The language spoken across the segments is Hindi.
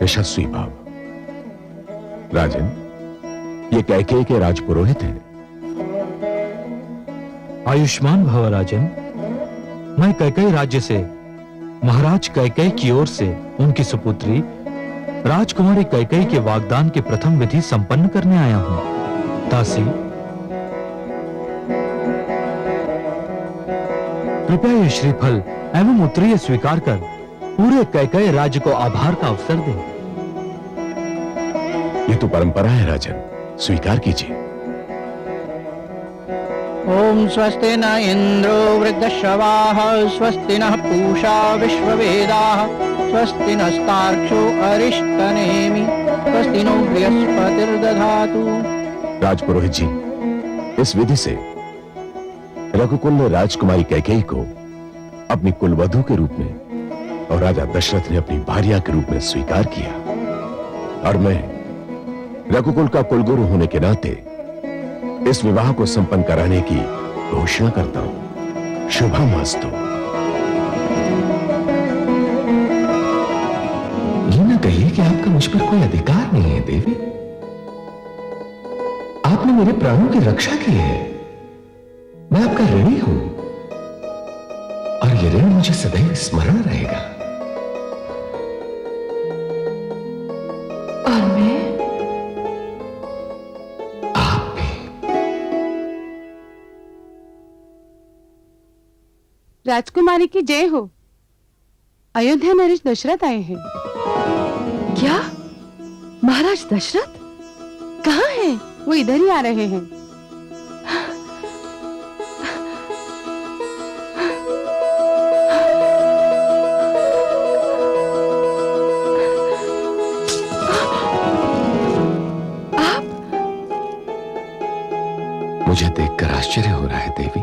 यशस्वी भाव। राजन, ये कैकेयी के राजपुरोहित हैं। आयुष्मान भव राजन। मैं कैकेयी राज्य से महाराज कैकेयी की ओर से उनकी सुपुत्री राजकुमारी कैकेयी के वागदान के प्रथम विधि संपन्न करने आया हूं। दासी, कृपया ये श्रीफल एवं उत्तरीय स्वीकार कर पूरे कैकेयी राज्य को आभार का अवसर दें। ये तो परंपरा है राजन, स्वीकार कीजिए। ओम स्वस्ति न इंद्रो वृद्धश्रवाः स्वस्ति नः पूषा विश्ववेदाः स्वस्ति नस्तार्क्ष्यो अरिष्टनेमि स्वस्ति नो बृहस्पतिर्दधातु। राजपुरोहित जी, इस विधि से रघुकुल ने राजकुमारी कैकेयी को अपनी कुलवधू के रूप में और राजा दशरथ ने अपनी भार्या के रूप में स्वीकार किया, और मैं रघुकुल का कुलगुरु होने के नाते इस विवाह को संपन्न कराने की घोषणा करता हूं। शुभमस्तु। ये न कहिए कि आपका मुझ पर कोई अधिकार नहीं है देवी। आपने मेरे प्राणों की रक्षा की है। मैं आपका ऋणी हूं और ये ऋण मुझे सदैव स्मरण रहेगा। और मैं आप भी। राजकुमारी की जय हो। अयोध्या नरेश दशरथ आए हैं। क्या? महाराज दशरथ कहाँ हैं? वो इधर ही आ रहे हैं। मुझे देखकर आश्चर्य हो रहा है देवी।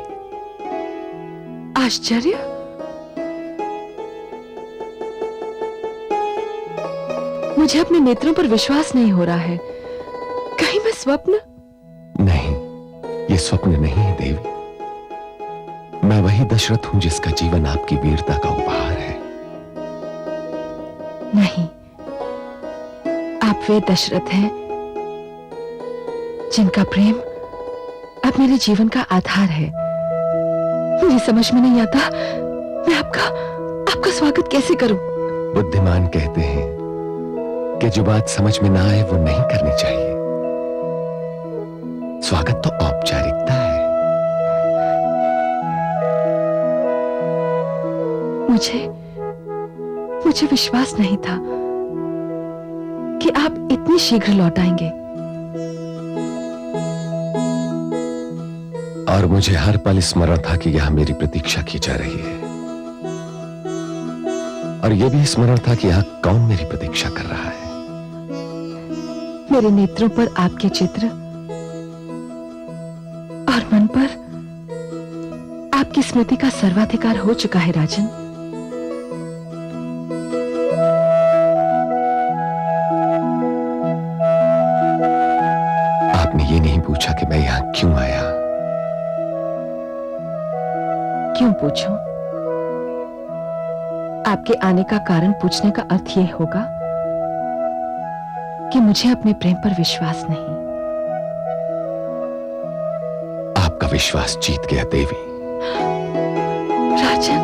आश्चर्य? मुझे अपने नेत्रों पर विश्वास नहीं हो रहा है। कहीं मैं स्वप्न? नहीं, ये स्वप्न नहीं है देवी। मैं वही दशरथ हूं जिसका जीवन आपकी वीरता का उपहार है। नहीं, आप वे दशरथ हैं जिनका प्रेम अब मेरे जीवन का आधार है। मुझे समझ में नहीं आता मैं आपका स्वागत कैसे करूं। बुद्धिमान कहते हैं कि जो बात समझ में ना आए वो नहीं करनी चाहिए। स्वागत तो औपचारिकता है। मुझे विश्वास नहीं था कि आप इतनी शीघ्र लौट आएंगे। और मुझे हर पल स्मरण था कि यहां मेरी प्रतीक्षा की जा रही है, और यह भी स्मरण था कि यहां कौन मेरी प्रतीक्षा कर रहा है। मेरे नेत्रों पर आपके चित्र और मन पर आपकी स्मृति का सर्वाधिकार हो चुका है राजन। आपने ये नहीं पूछा कि मैं यहां क्यों आया। क्यों पूछूं? आपके आने का कारण पूछने का अर्थ यह होगा कि मुझे अपने प्रेम पर विश्वास नहीं। आपका विश्वास जीत गया देवी। राजन।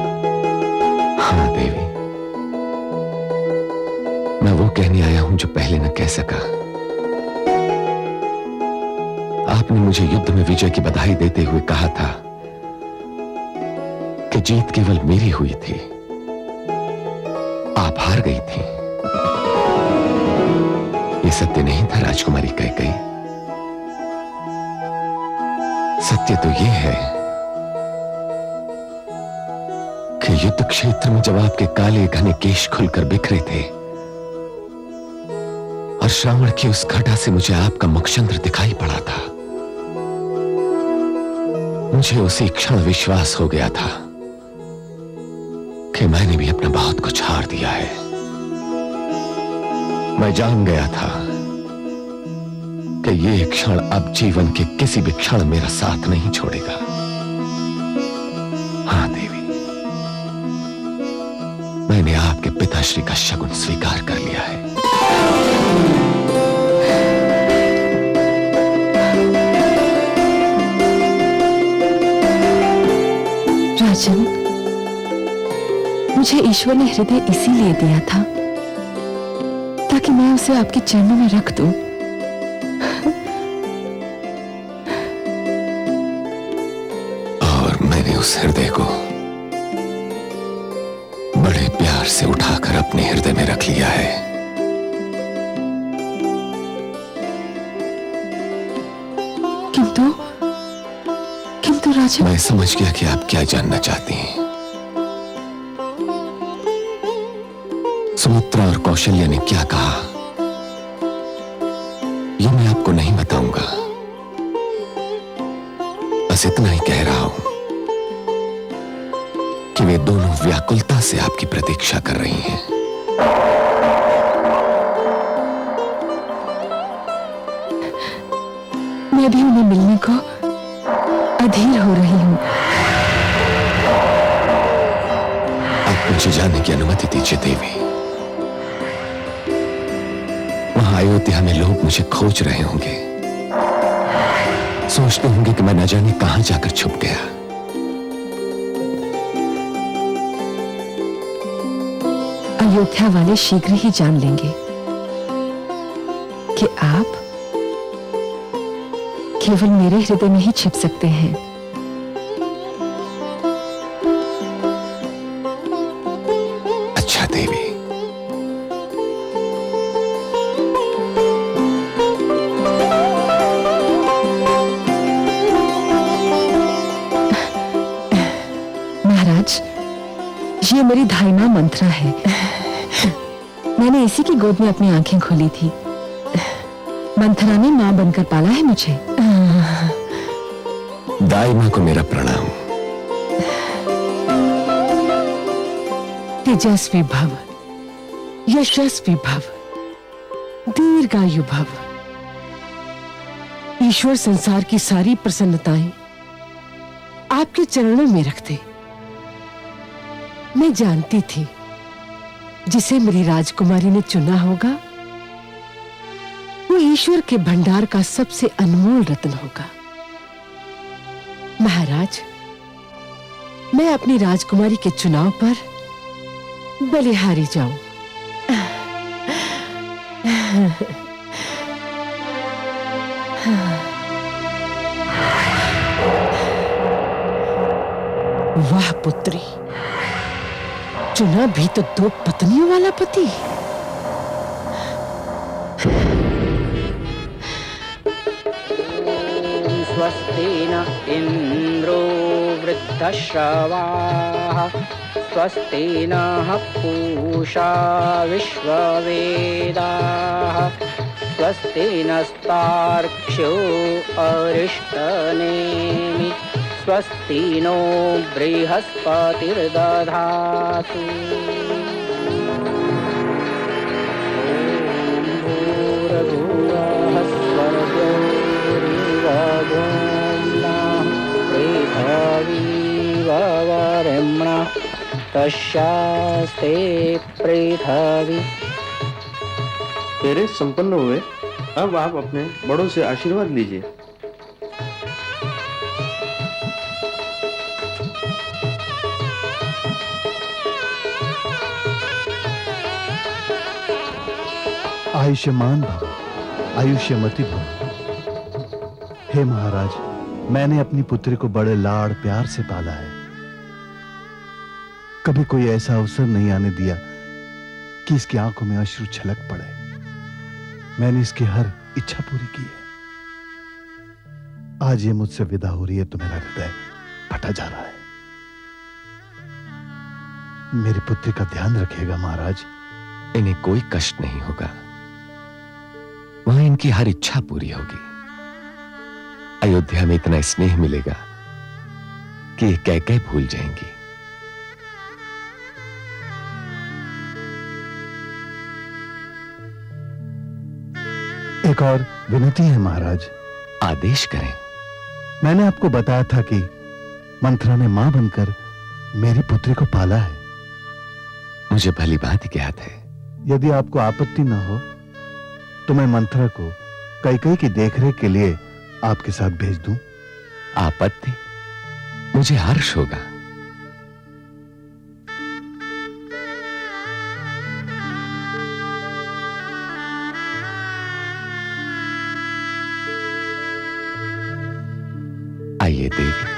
हाँ देवी, मैं वो कहने आया हूं जो पहले न कह सका। आपने मुझे युद्ध में विजय की बधाई देते हुए कहा था कि जीत केवल मेरी हुई थी, आप हार गई थी। ये सत्य नहीं था राजकुमारी कैकेयी। सत्य तो ये है कि युद्ध क्षेत्र में जब आपके काले घने केश खुलकर बिखरे थे और श्रावण की उस घटा से मुझे आपका मुखचंद्र दिखाई पड़ा था, मुझे उसी क्षण विश्वास हो गया था कि मैंने भी अपना बहुत कुछ हार दिया है। मैं जान गया था कि ये क्षण अब जीवन के किसी भी क्षण मेरा साथ नहीं छोड़ेगा। हाँ देवी, मैंने आपके पिताश्री का शगुन स्वीकार कर लिया है। राजन, मुझे ईश्वर ने हृदय इसीलिए दिया था ताकि मैं उसे आपके चरणों में रख दूं। और मैंने उस हृदय को बड़े प्यार से उठाकर अपने हृदय में रख लिया है। किंतु राजन, मैं समझ गया कि आप क्या जानना चाहती हैं। सुमित्रा और कौशल्या ने क्या कहा, ये मैं आपको नहीं बताऊंगा। बस इतना ही कह रहा हूं कि वे दोनों व्याकुलता से आपकी प्रतीक्षा कर रही हैं। मैं भी उन्हें मिलने को अधीर हो रही हूं। आप मुझे जाने की अनुमति दीजिए देवी। वहां अयोध्या में लोग मुझे खोज रहे होंगे, सोचते होंगे कि मैं न जाने कहां जाकर छुप गया। अयोध्या वाले शीघ्र ही जान लेंगे कि आप केवल मेरे हृदय में ही छिप सकते हैं। अच्छा देवी, महाराज, ये मेरी धाई मां मंत्रा है। मैंने इसी की गोद में अपनी आंखें खोली थी। मंथरा ने मां बनकर पाला है मुझे। दाई मां को मेरा प्रणाम। तेजस्वी भव, यशस्वी भव, दीर्घायु भव। ईश्वर संसार की सारी प्रसन्नताएं आपके चरणों में रखते। मैं जानती थी जिसे मेरी राजकुमारी ने चुना होगा वो ईश्वर के भंडार का सबसे अनमोल रत्न होगा। महाराज, मैं अपनी राजकुमारी के चुनाव पर बलिहारी जाऊं। वाह पुत्री, चुना भी तो 2 पत्नियों वाला पति। स्वस्ति न इंद्रो वृद्धश्रवाः स्वस्ति नः पूषा विश्ववेदाः स्वस्ति नस्तार्क्ष्यो अरिष्टनेमि स्वस्ति नो बृहस्पतिर्दधातु। तस्यास्ते पृथ्वी। तेरे संपन्न हुए, अब आप अपने बड़ों से आशीर्वाद लीजिए। आयुष्मान भव, आयुष्यमती भव। हे महाराज, मैंने अपनी पुत्री को बड़े लाड़ प्यार से पाला है। कभी कोई ऐसा अवसर नहीं आने दिया कि इसकी आंखों में अश्रु छलक पड़े। मैंने इसकी हर इच्छा पूरी की है। आज ये मुझसे विदा हो रही है तो मेरा हृदय फटा जा रहा है। मेरी पुत्री का ध्यान रखिएगा महाराज। इन्हें कोई कष्ट नहीं होगा, वहां इनकी हर इच्छा पूरी होगी। अयोध्या में इतना स्नेह मिलेगा कि कैकेयी भूल जाएंगी। एक और विनती है महाराज। आदेश करें। मैंने आपको बताया था कि मंथरा ने मां बनकर मेरी पुत्री को पाला है। मुझे भली भांति याद है। यदि आपको आपत्ति न हो तो मैं मंथरा को कैकेयी की देखरेख के लिए आपके साथ भेज दूं। आपत्ति? मुझे हर्ष होगा। आइए देवी।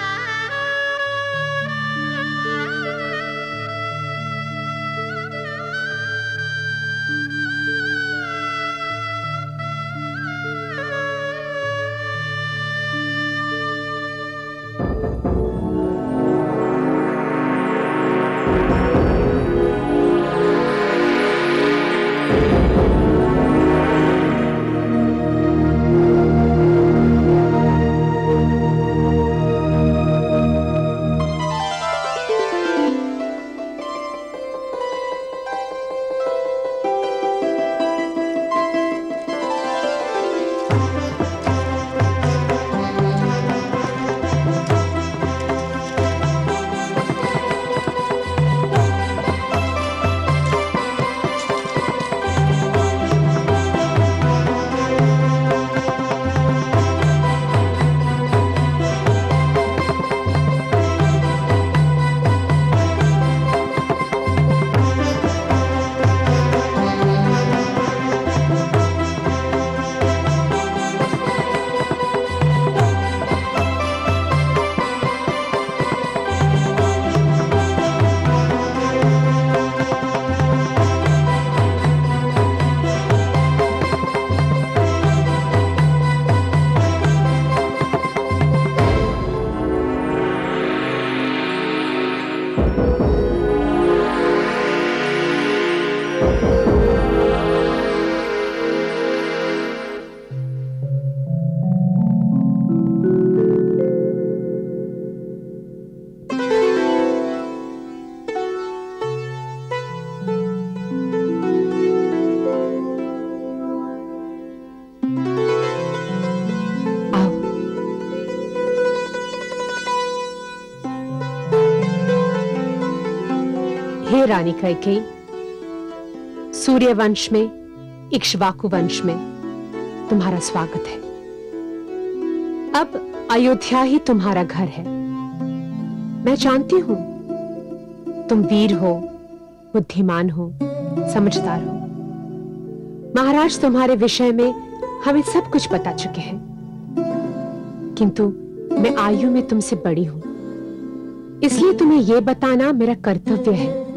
हे रानी कैकेयी, सूर्य वंश में, इक्ष्वाकु वंश में तुम्हारा स्वागत है। अब अयोध्या ही तुम्हारा घर है। मैं जानती हूं तुम वीर हो, बुद्धिमान हो, समझदार हो। महाराज तुम्हारे विषय में हमें सब कुछ बता चुके हैं, किंतु मैं आयु में तुमसे बड़ी हूं, इसलिए तुम्हें यह बताना मेरा कर्तव्य है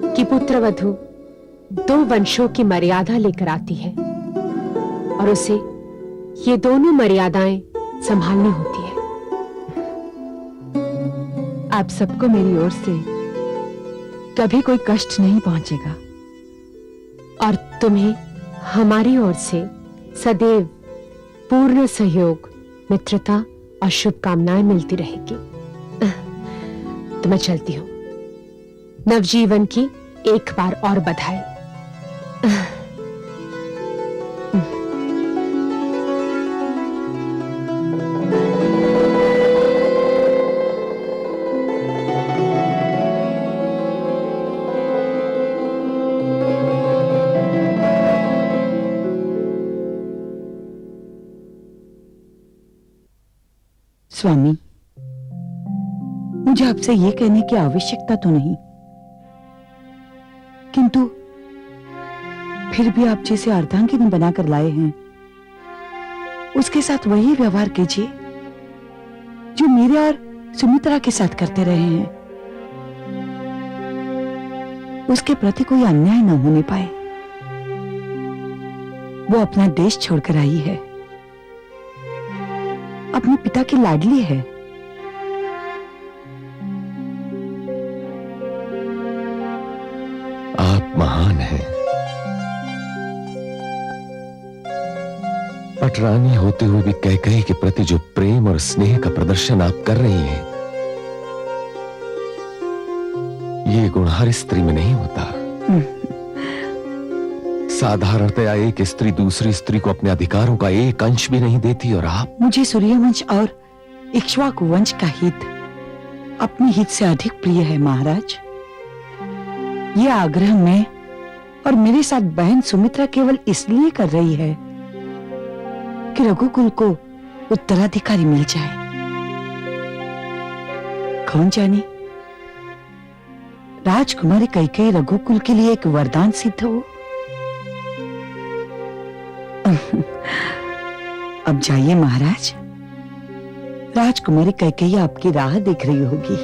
कि पुत्रवधू 2 वंशों की मर्यादा लेकर आती है और उसे ये दोनों मर्यादाएं संभालनी होती है। आप सबको मेरी ओर से कभी कोई कष्ट नहीं पहुंचेगा और तुम्हें हमारी ओर से सदैव पूर्ण सहयोग, मित्रता और शुभकामनाएं मिलती रहेगी। तो मैं चलती हूं। नवजीवन की एक बार और बधाई। स्वामी, मुझे आपसे यह कहने की आवश्यकता तो नहीं, किंतु फिर भी आप जिसे अर्धांगिनी बनाकर लाए हैं उसके साथ वही व्यवहार कीजिए जो मेरे और सुमित्रा के साथ करते रहे हैं। उसके प्रति कोई अन्याय न होने पाए। वो अपना देश छोड़कर आई है, अपने पिता की लाडली है। आप महान हैं। पटरानी होते हुए भी कैकेयी के प्रति जो प्रेम और स्नेह का प्रदर्शन आप कर रही हैं, ये गुण हर स्त्री में नहीं होता। साधारणतया एक स्त्री दूसरी स्त्री को अपने अधिकारों का एक अंश भी नहीं देती, और आप। मुझे सूर्यवंश और इक्ष्वाकु वंश का हित अपने हित से अधिक प्रिय है महाराज। यह आग्रह मैं और मेरे साथ बहन सुमित्रा केवल इसलिए कर रही है कि रघुकुल को उत्तराधिकारी मिल जाए। कौन जाने, राजकुमारी कैकेयी रघुकुल के लिए एक वरदान सिद्ध हो। अब जाइए महाराज, राजकुमारी कैकेयी आपकी राह देख रही होगी।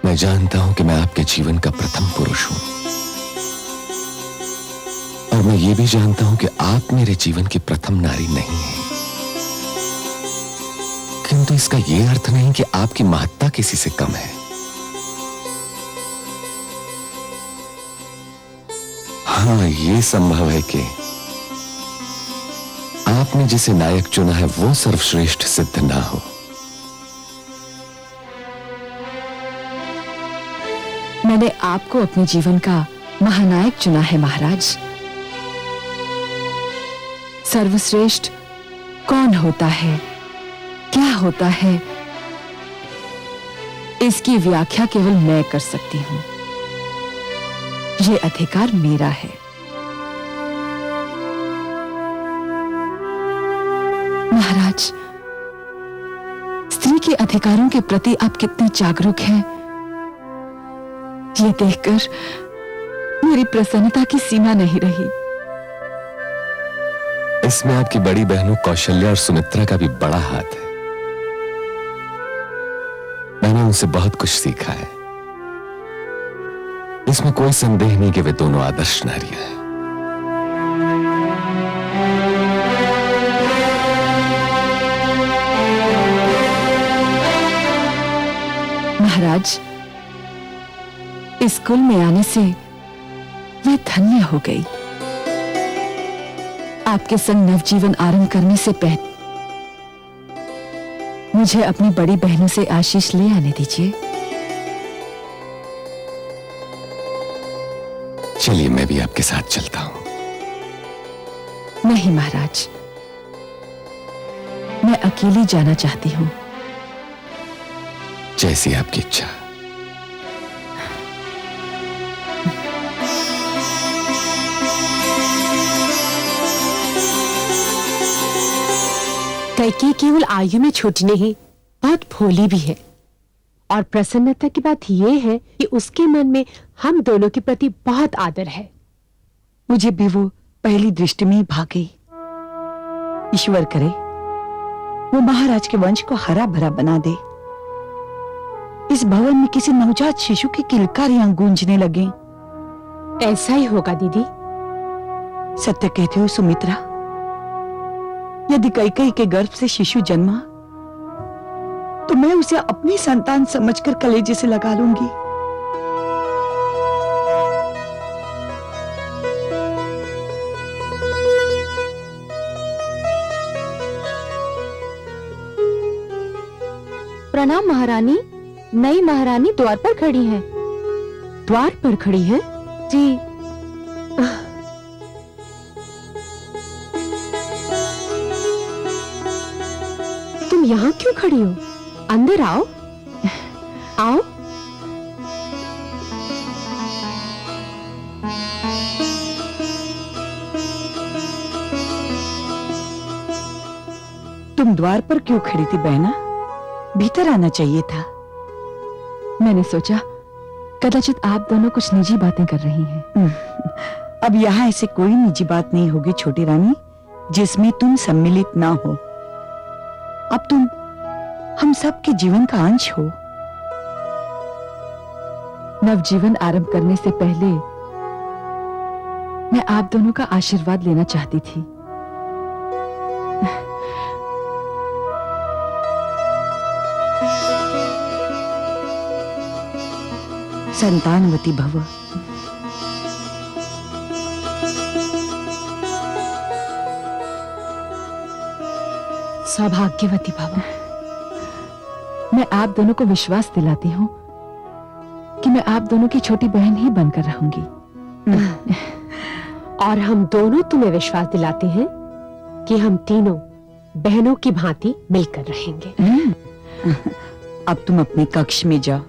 मैं जानता हूं कि मैं आपके जीवन का प्रथम पुरुष हूं, और मैं ये भी जानता हूं कि आप मेरे जीवन की प्रथम नारी नहीं हैं। किंतु इसका यह अर्थ नहीं कि आपकी महत्ता किसी से कम है। हाँ, यह संभव है कि आपने जिसे नायक चुना है वो सर्वश्रेष्ठ सिद्ध ना हो। मैंने आपको अपने जीवन का महानायक चुना है महाराज। सर्वश्रेष्ठ कौन होता है, क्या होता है, इसकी व्याख्या केवल मैं कर सकती हूं। यह अधिकार मेरा है। महाराज, स्त्री के अधिकारों के प्रति आप कितने जागरूक हैं, ये देखकर मेरी प्रसन्नता की सीमा नहीं रही। इसमें आपकी बड़ी बहनों कौशल्या और सुमित्रा का भी बड़ा हाथ है। मैंने उनसे बहुत कुछ सीखा है। इसमें कोई संदेह नहीं कि वे दोनों आदर्श नारियां हैं। महाराज, इस कुल में आने से मैं धन्य हो गई। आपके संग नवजीवन आरंभ करने से पहले मुझे अपनी बड़ी बहनों से आशीष ले आने दीजिए। चलिए, मैं भी आपके साथ चलता हूं। नहीं महाराज, मैं अकेली जाना चाहती हूं। जैसी आपकी इच्छा। कैकेयी केवल आयु में छोटी नहीं, बहुत भोली भी है। और प्रसन्नता की बात यह है कि उसके मन में हम दोनों के प्रति बहुत आदर है। मुझे भी वो पहली दृष्टि में ही भा गई। ईश्वर करे वो महाराज के वंश को हरा भरा बना दे। इस भवन में किसी नवजात शिशु की किलकारियां गूंजने लगे। ऐसा ही होगा दीदी। सत्य कहते हो सुमित्रा, यदि कैकेयी के गर्भ से शिशु जन्मा तो मैं उसे अपनी संतान समझकर कलेजे से लगा लूंगी। प्रणाम महारानी। नई महारानी द्वार पर खड़ी हैं। द्वार पर खड़ी हैं? जी। तुम यहाँ क्यों खड़ी हो? अंदर आओ। आओ। तुम द्वार पर क्यों खड़ी थी बहना? भीतर आना चाहिए था। मैंने सोचा कदाचित आप दोनों कुछ निजी बातें कर रही हैं। अब यहाँ ऐसे कोई निजी बात नहीं होगी छोटी रानी जिसमें तुम सम्मिलित ना हो। अब तुम हम सब के जीवन का अंश हो। नवजीवन आरंभ करने से पहले मैं आप दोनों का आशीर्वाद लेना चाहती थी। संतानवती भव। सौभाग्यवती भव। मैं आप दोनों को विश्वास दिलाती हूँ कि मैं आप दोनों की छोटी बहन ही बनकर रहूंगी। और हम दोनों तुम्हें विश्वास दिलाते हैं कि हम तीनों बहनों की भांति मिलकर रहेंगे। अब तुम अपने कक्ष में जाओ,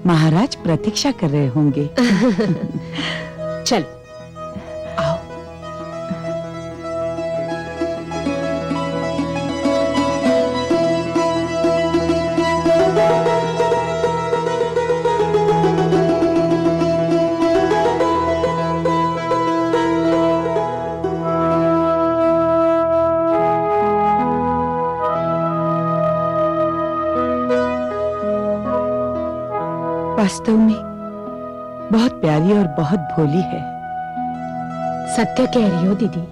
महाराज प्रतीक्षा कर रहे होंगे। चल आओ। वास्तव में बहुत प्यारी और बहुत भोली है। सत्य कह रही हो दीदी।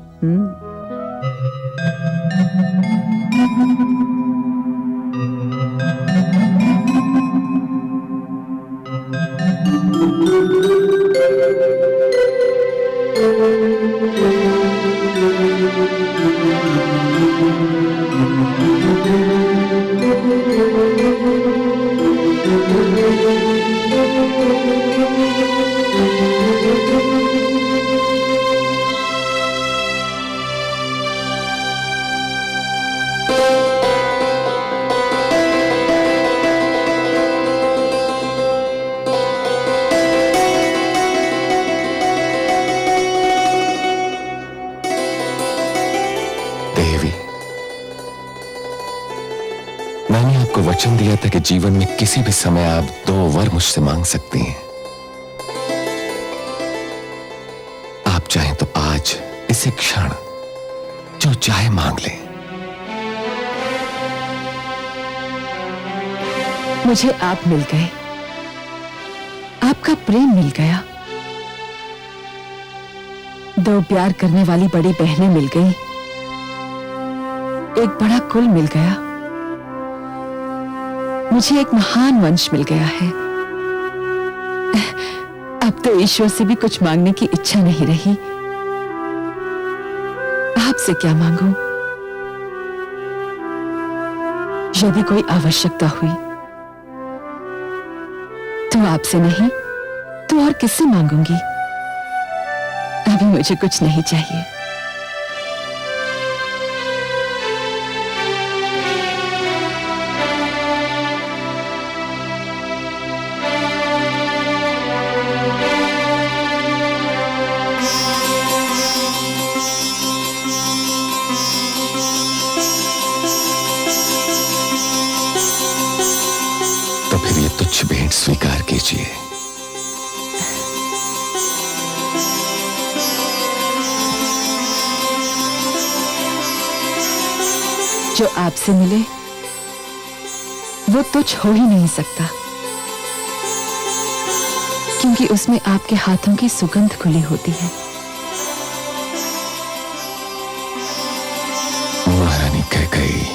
मैंने आपको वचन दिया था कि जीवन में किसी भी समय आप 2 वर मुझसे मांग सकती हैं। आप चाहें तो आज इसी क्षण जो चाहे मांग लें। मुझे आप मिल गए, आपका प्रेम मिल गया, 2 प्यार करने वाली बड़ी बहनें मिल गई, एक बड़ा कुल मिल गया, मुझे एक महान वंश मिल गया है। अब तो ईश्वर से भी कुछ मांगने की इच्छा नहीं रही। आपसे क्या मांगूं? यदि कोई आवश्यकता हुई तो आपसे नहीं तो और किससे मांगूंगी? अभी मुझे कुछ नहीं चाहिए। तो फिर ये तुच्छ भेंट स्वीकार कीजिए। जो आपसे मिले वो तुच्छ हो ही नहीं सकता, क्योंकि उसमें आपके हाथों की सुगंध खुली होती है। महारानी कैकेयी,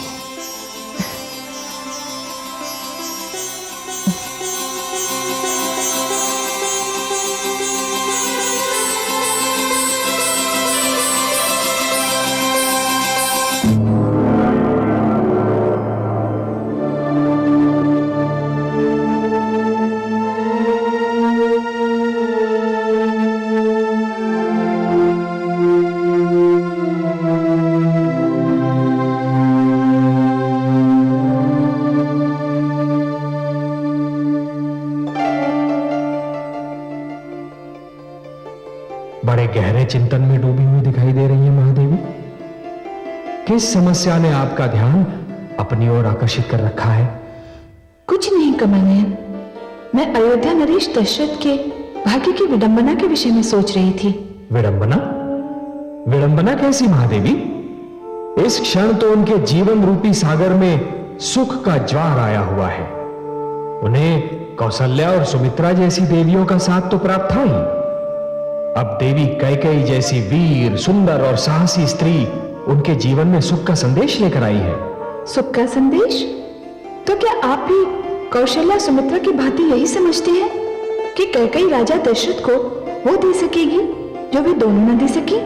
बड़े गहरे चिंतन में डूबी हुई दिखाई दे रही है महादेवी। किस समस्या ने आपका ध्यान अपनी ओर आकर्षित कर रखा है? कुछ नहीं कमलनयन, मैं अयोध्या नरेश दशरथ के भाग्य की विडंबना के विषय में सोच रही थी। विडंबना? विडंबना कैसी महादेवी? इस क्षण तो उनके जीवन रूपी सागर में सुख का ज्वार आया हुआ है। उन्हें कौशल्या और सुमित्रा जैसी देवियों का साथ तो प्राप्त था ही, अब देवी कैकेयी जैसी वीर, सुंदर और साहसी स्त्री उनके जीवन में सुख का संदेश लेकर आई है। सुख का संदेश? तो क्या आप भी कौशल्या सुमित्रा की भांति यही समझते हैं कि कैकेयी राजा दशरथ को वो दे सकेगी जो वे दोनों न दे सकी?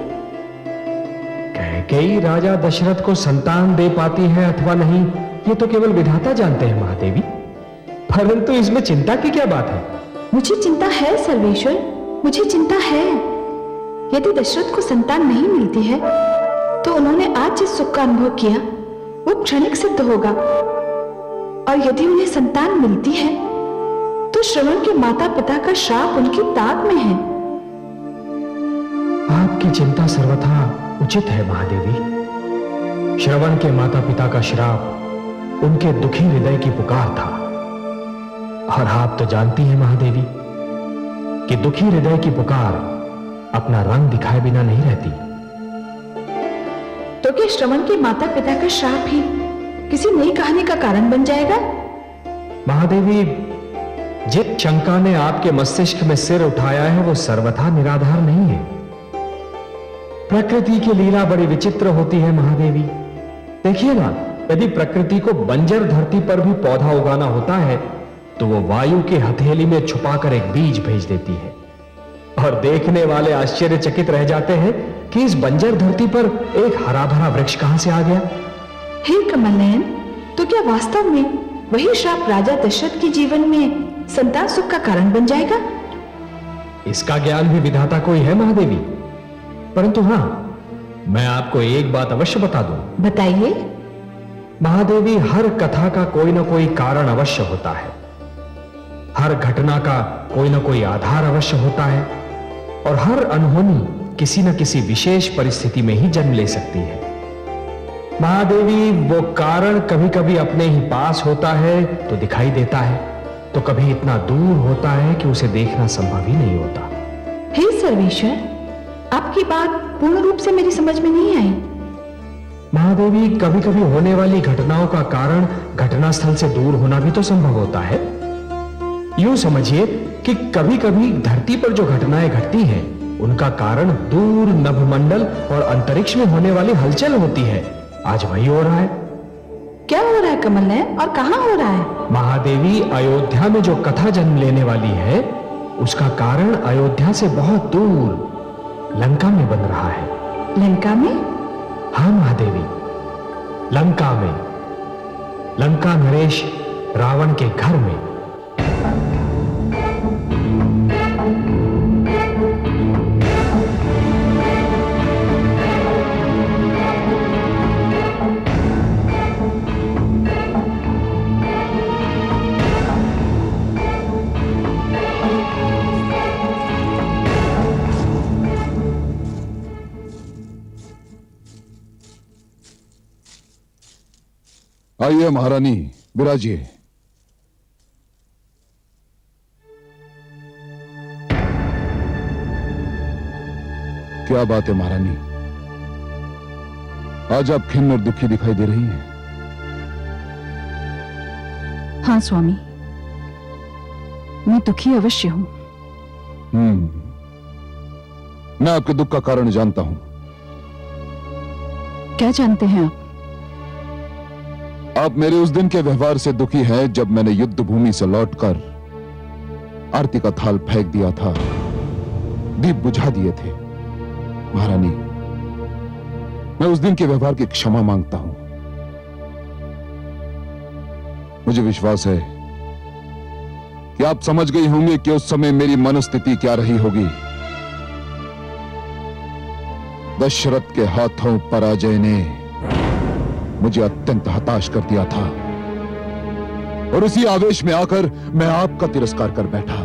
कैकेयी राजा दशरथ को संतान दे पाती है अथवा नहीं, ये तो केवल विधाता जानते हैं महादेवी, परंतु इसमें चिंता की क्या बात है? मुझे चिंता है सर्वेश्वर, मुझे चिंता है। यदि दशरथ को संतान नहीं मिलती है तो उन्होंने आज जिस सुख का अनुभव किया वो क्षणिक सिद्ध होगा, और यदि उन्हें संतान मिलती है तो श्रवण के माता पिता का श्राप उनकी ताक में है। आपकी चिंता सर्वथा उचित है महादेवी। श्रवण के माता पिता का श्राप उनके दुखी हृदय की पुकार था, और आप तो जानती हैं महादेवी कि दुखी हृदय की पुकार अपना रंग दिखाए बिना नहीं रहती। तो क्या श्रवण के माता पिता का श्राप ही किसी नई कहानी का कारण बन जाएगा? महादेवी, जिस शंका ने आपके मस्तिष्क में सिर उठाया है वो सर्वथा निराधार नहीं है। प्रकृति की लीला बड़ी विचित्र होती है महादेवी। देखिए ना, यदि प्रकृति को बंजर धरती पर भी पौधा उगाना होता है तो वो वायु की हथेली में छुपाकर एक बीज भेज देती है, और देखने वाले आश्चर्यचकित रह जाते हैं कि इस बंजर धरती पर एक हरा भरा वृक्ष कहां से आ गया। हे कमलनयन, तो क्या वास्तव में वही श्राप राजा दशरथ के जीवन में संतान सुख का कारण बन जाएगा? इसका ज्ञान भी विधाता को ही है महादेवी, परंतु हां, मैं आपको एक बात अवश्य बता दूं। बताइए। महादेवी, हर कथा का कोई ना कोई कारण अवश्य होता है, हर घटना का कोई ना कोई आधार अवश्य होता है, और हर अनहोनी किसी न किसी विशेष परिस्थिति में ही जन्म ले सकती है। महादेवी, वो कारण कभी कभी अपने ही पास होता है तो दिखाई देता है, तो कभी इतना दूर होता है कि उसे देखना संभव ही नहीं होता। हे सर्वेश्वर, आपकी बात पूर्ण रूप से मेरी समझ में नहीं आई। महादेवी, कभी कभी होने वाली घटनाओं का कारण घटनास्थल से दूर होना भी तो संभव होता है। यूं समझिए कि कभी कभी धरती पर जो घटनाएं घटती हैं उनका कारण दूर नभमंडल और अंतरिक्ष में होने वाली हलचल होती है। आज वही हो रहा है। क्या हो रहा है कमलनयन, और कहां हो रहा है? महादेवी, अयोध्या में जो कथा जन्म लेने वाली है उसका कारण अयोध्या से बहुत दूर लंका में बन रहा है। लंका में? हाँ महादेवी, लंका में। लंका नरेश रावण के घर में। आइए महारानी, विराजिए। क्या बात है महारानी, आज आप खिन्न और दुखी दिखाई दे रही हैं। हाँ स्वामी, मैं दुखी अवश्य हूं। मैं आपके दुख का कारण जानता हूं। क्या जानते हैं आप? आप मेरे उस दिन के व्यवहार से दुखी हैं जब मैंने युद्ध भूमि से लौटकर आरती का थाल फेंक दिया था, दीप बुझा दिए थे। महारानी, मैं उस दिन के व्यवहार की क्षमा मांगता हूं। मुझे विश्वास है कि आप समझ गई होंगे कि उस समय मेरी मनस्थिति क्या रही होगी। दशरथ के हाथों पराजय ने मुझे अत्यंत हताश कर दिया था, और उसी आवेश में आकर मैं आपका तिरस्कार कर बैठा।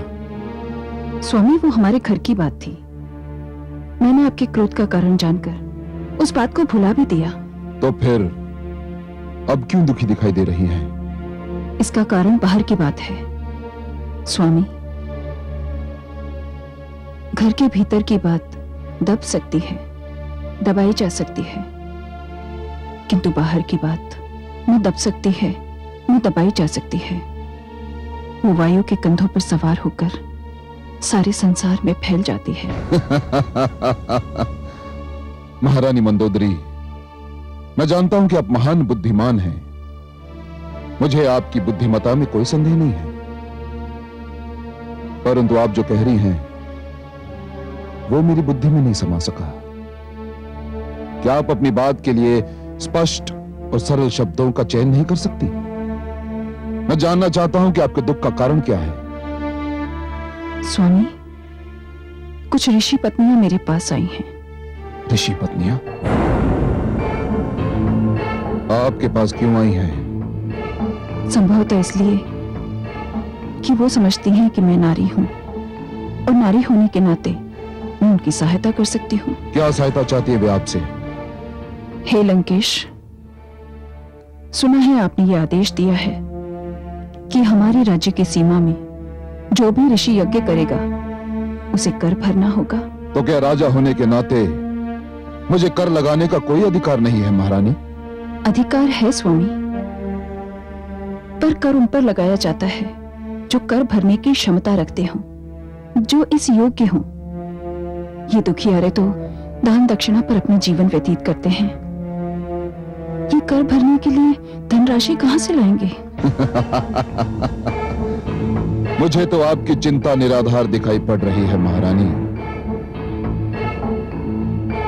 स्वामी, वो हमारे घर की बात थी। मैंने आपके क्रोध का कारण जानकर उस बात को भुला भी दिया। तो फिर अब क्यों दुखी दिखाई दे रही हैं? इसका कारण बाहर की बात है स्वामी। घर के भीतर की बात दब सकती है, दबाई जा सकती है, किंतु बाहर की बात न दब सकती है न दबाई जा सकती है। वो वायु के कंधों पर सवार होकर सारे संसार में फैल जाती है। महारानी मंदोदरी, मैं जानता हूं कि आप महान बुद्धिमान हैं। मुझे आपकी बुद्धिमत्ता में कोई संदेह नहीं है, परंतु आप जो कह रही हैं वो मेरी बुद्धि में नहीं समा सका। क्या आप अपनी बात के लिए स्पष्ट और सरल शब्दों का चयन नहीं कर सकती? मैं जानना चाहता हूं कि आपके दुख का कारण क्या है। स्वामी, कुछ ऋषि पत्नियां मेरे पास आई हैं। ऋषि पत्नियां आपके पास क्यों आई हैं? संभवतः इसलिए कि वो समझती हैं कि मैं नारी हूं और नारी होने के नाते मैं उनकी सहायता कर सकती हूं। क्या सहायता चाहती है वे आपसे? हे लंकेश, सुना है आपने ये आदेश दिया है कि हमारे राज्य की सीमा में जो भी ऋषि यज्ञ करेगा उसे कर भरना होगा। तो क्या राजा होने के नाते मुझे कर लगाने का कोई अधिकार नहीं है महारानी? अधिकार है स्वामी, पर कर उन पर लगाया जाता है जो कर भरने की क्षमता रखते हों, जो इस योग्य हों। ये दुखियारे तो दान दक्षिणा पर अपना जीवन व्यतीत करते हैं। ये कर भरने के लिए धनराशि कहां से लाएंगे? मुझे तो आपकी चिंता निराधार दिखाई पड़ रही है महारानी,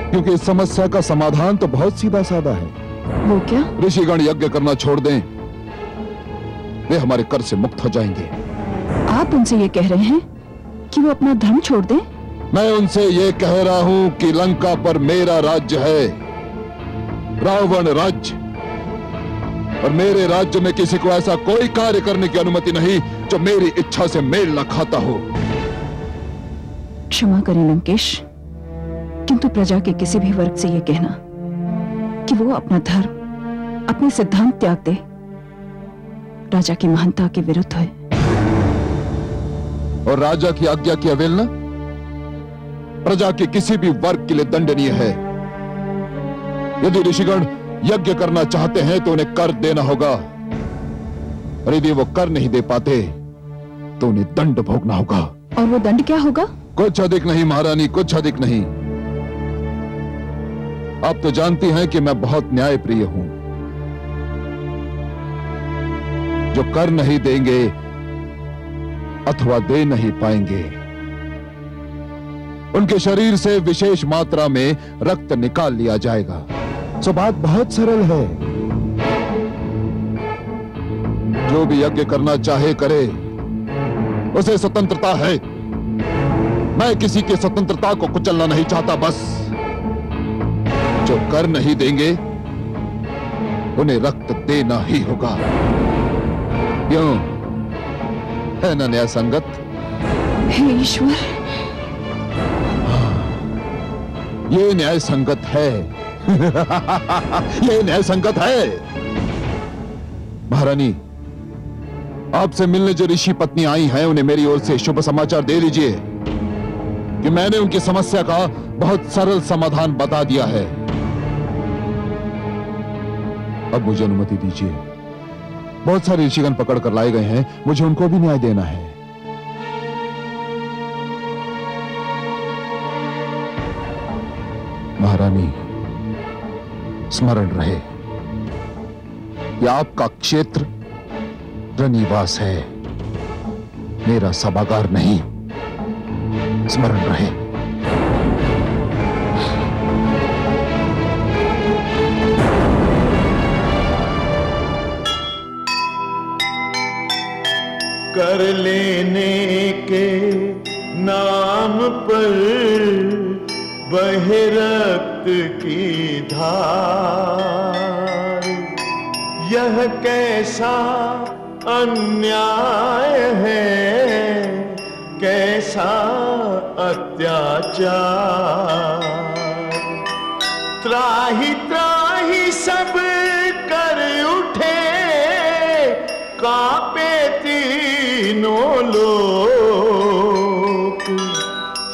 क्योंकि इस समस्या का समाधान तो बहुत सीधा साधा है। वो क्या? ऋषिगण यज्ञ करना छोड़ दें, वे हमारे कर से मुक्त हो जाएंगे। आप उनसे ये कह रहे हैं कि वो अपना धर्म छोड़ दें? मैं उनसे ये कह रहा हूं कि लंका पर मेरा राज्य है, रावण राज्य, और मेरे राज्य में किसी को ऐसा कोई कार्य करने की अनुमति नहीं जो मेरी इच्छा से मेल न खाता हो। क्षमा करें लंकेश, किंतु प्रजा के किसी भी वर्ग से यह कहना कि वो अपना धर्म, अपने सिद्धांत त्याग दे, राजा की महानता के विरुद्ध है। और राजा की आज्ञा की अवहेलना प्रजा के किसी भी वर्ग के लिए दंडनीय है। यदि ऋषिगण यज्ञ करना चाहते हैं तो उन्हें कर देना होगा, और यदि वो कर नहीं दे पाते तो उन्हें दंड भोगना होगा। और वो दंड क्या होगा? कुछ अधिक नहीं महारानी, कुछ अधिक नहीं। आप तो जानती हैं कि मैं बहुत न्यायप्रिय हूं। जो कर नहीं देंगे अथवा दे नहीं पाएंगे, उनके शरीर से विशेष मात्रा में रक्त निकाल लिया जाएगा। सो बात बहुत सरल है। जो भी यज्ञ करना चाहे करे, उसे स्वतंत्रता है। मैं किसी की स्वतंत्रता को कुचलना नहीं चाहता। बस जो कर नहीं देंगे उन्हें रक्त देना ही होगा। क्यों, है ना न्याय संगत? हे ईश्वर, ये न्याय संगत है। ये न्याय संगत है। महारानी, आपसे मिलने जो ऋषि पत्नी आई हैं, उन्हें मेरी ओर से शुभ समाचार दे दीजिए कि मैंने उनकी समस्या का बहुत सरल समाधान बता दिया है। अब मुझे अनुमति दीजिए। बहुत सारे ऋषिगण पकड़ कर लाए गए हैं, मुझे उनको भी न्याय देना है। महारानी, स्मरण रहे कि आपका क्षेत्र रनिवास है, मेरा सभागार नहीं। स्मरण रहे। कर लेने के नाम पर बहे रक्त की धार, यह कैसा अन्याय है, कैसा अत्याचार। त्राही त्राही सब कर उठे, कांपे तीनों लोक,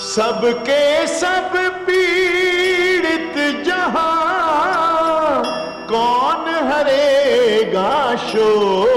सबके सब पीड़ित जहां, कौन हरेगा शोक।